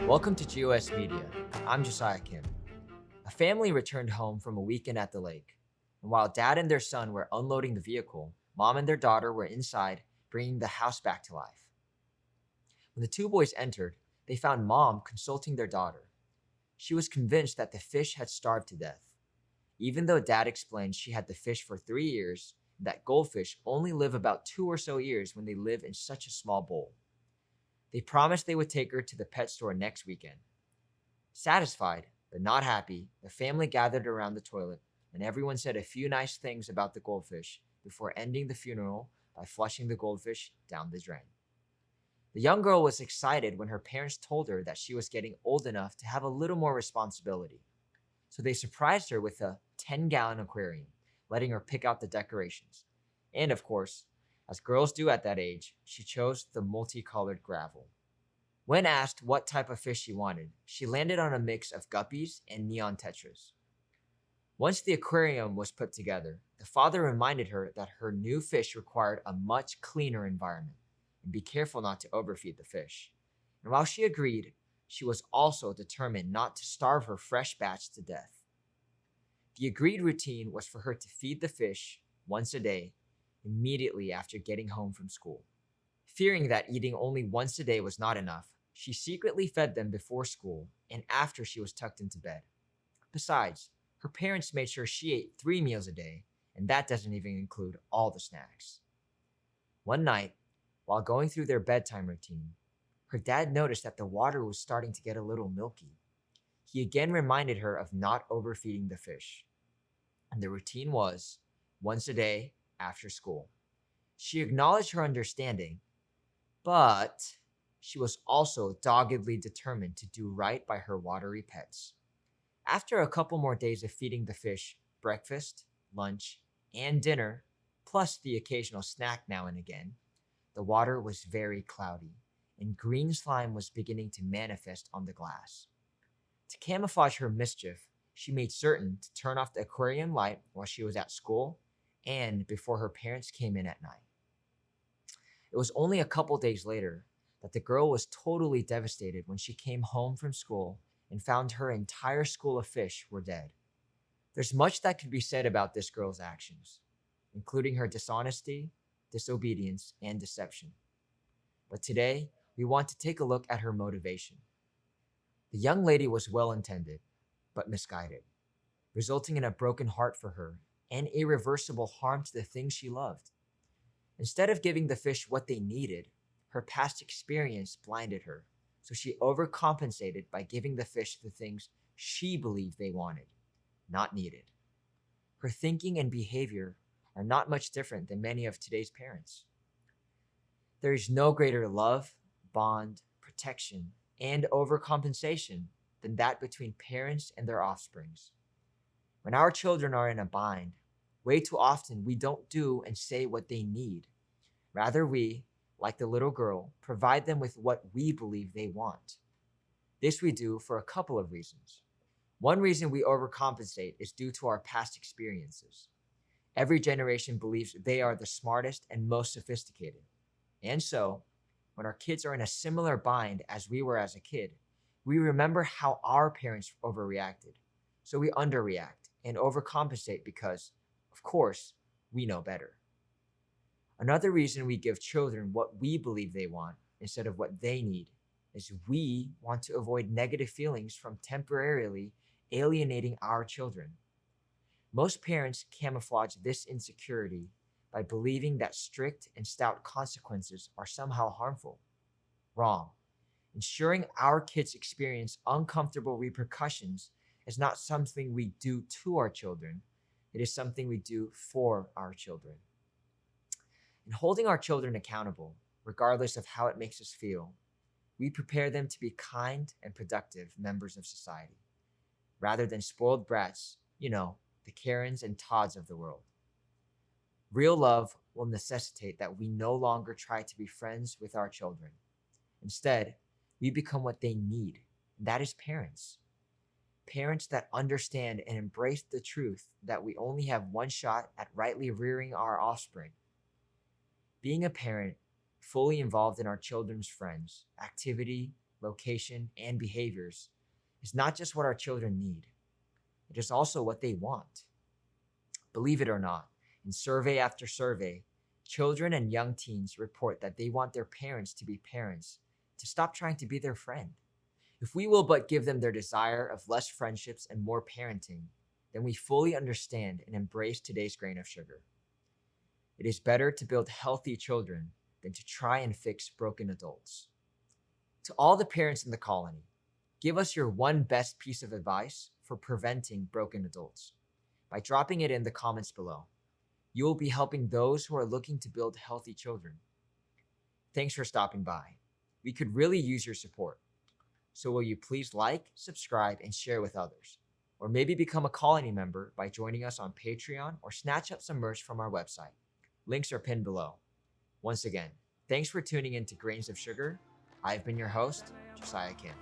Welcome to GOS Media. I'm Josiah Kim. A family returned home from a weekend at the lake, and while dad and their son were unloading the vehicle, mom and their daughter were inside bringing the house back to life. When the two boys entered, they found mom consulting their daughter. She was convinced that the fish had starved to death, even though dad explained she had the fish for 3 years and that goldfish only live about 2 or so years when they live in such a small bowl. They promised they would take her to the pet store next weekend. Satisfied, but not happy, the family gathered around the toilet and everyone said a few nice things about the goldfish before ending the funeral by flushing the goldfish down the drain. The young girl was excited when her parents told her that she was getting old enough to have a little more responsibility. So they surprised her with a 10-gallon aquarium, letting her pick out the decorations. And of course, as girls do at that age, she chose the multicolored gravel. When asked what type of fish she wanted, she landed on a mix of guppies and neon tetras. Once the aquarium was put together, the father reminded her that her new fish required a much cleaner environment and be careful not to overfeed the fish. And while she agreed, she was also determined not to starve her fresh batch to death. The agreed routine was for her to feed the fish once a day immediately after getting home from school. Fearing that eating only once a day was not enough, she secretly fed them before school and after she was tucked into bed. Besides, her parents made sure she ate 3 meals a day, and that doesn't even include all the snacks. One night, while going through their bedtime routine, her dad noticed that the water was starting to get a little milky. He again reminded her of not overfeeding the fish. And the routine was once a day after school. She acknowledged her understanding, but she was also doggedly determined to do right by her watery pets. After a couple more days of feeding the fish breakfast, lunch, and dinner, plus the occasional snack now and again, the water was very cloudy, and green slime was beginning to manifest on the glass. To camouflage her mischief, she made certain to turn off the aquarium light while she was at school and before her parents came in at night. It was only a couple days later that the girl was totally devastated when she came home from school and found her entire school of fish were dead. There's much that could be said about this girl's actions, including her dishonesty, disobedience, and deception. But today, we want to take a look at her motivation. The young lady was well intended, but misguided, resulting in a broken heart for her and irreversible harm to the things she loved. Instead of giving the fish what they needed, her past experience blinded her, so she overcompensated by giving the fish the things she believed they wanted, not needed. Her thinking and behavior are not much different than many of today's parents. There is no greater love, bond, protection, and overcompensation than that between parents and their offsprings. When our children are in a bind, way too often we don't do and say what they need. Rather, we, like the little girl, provide them with what we believe they want. This we do for a couple of reasons. One reason we overcompensate is due to our past experiences. Every generation believes they are the smartest and most sophisticated. And so, when our kids are in a similar bind as we were as a kid, we remember how our parents overreacted. So we underreact and overcompensate because, of course, we know better. Another reason we give children what we believe they want instead of what they need is we want to avoid negative feelings from temporarily alienating our children. Most parents camouflage this insecurity by believing that strict and stout consequences are somehow harmful. Wrong. Ensuring our kids experience uncomfortable repercussions is not something we do to our children, it is something we do for our children. In holding our children accountable, regardless of how it makes us feel, we prepare them to be kind and productive members of society, rather than spoiled brats, the Karens and Todds of the world. Real love will necessitate that we no longer try to be friends with our children. Instead, we become what they need, and that is parents. Parents that understand and embrace the truth that we only have one shot at rightly rearing our offspring. Being a parent fully involved in our children's friends, activity, location, and behaviors is not just what our children need, it is also what they want. Believe it or not, in survey after survey, children and young teens report that they want their parents to be parents, to stop trying to be their friend. If we will but give them their desire of less friendships and more parenting, then we fully understand and embrace today's grain of sugar. It is better to build healthy children than to try and fix broken adults. To all the parents in the colony, give us your one best piece of advice for preventing broken adults. By dropping it in the comments below, you will be helping those who are looking to build healthy children. Thanks for stopping by. We could really use your support. So will you please like, subscribe, and share with others? Or maybe become a colony member by joining us on Patreon or snatch up some merch from our website. Links are pinned below. Once again, thanks for tuning in to Grains of Sugar. I've been your host, Josiah Kim.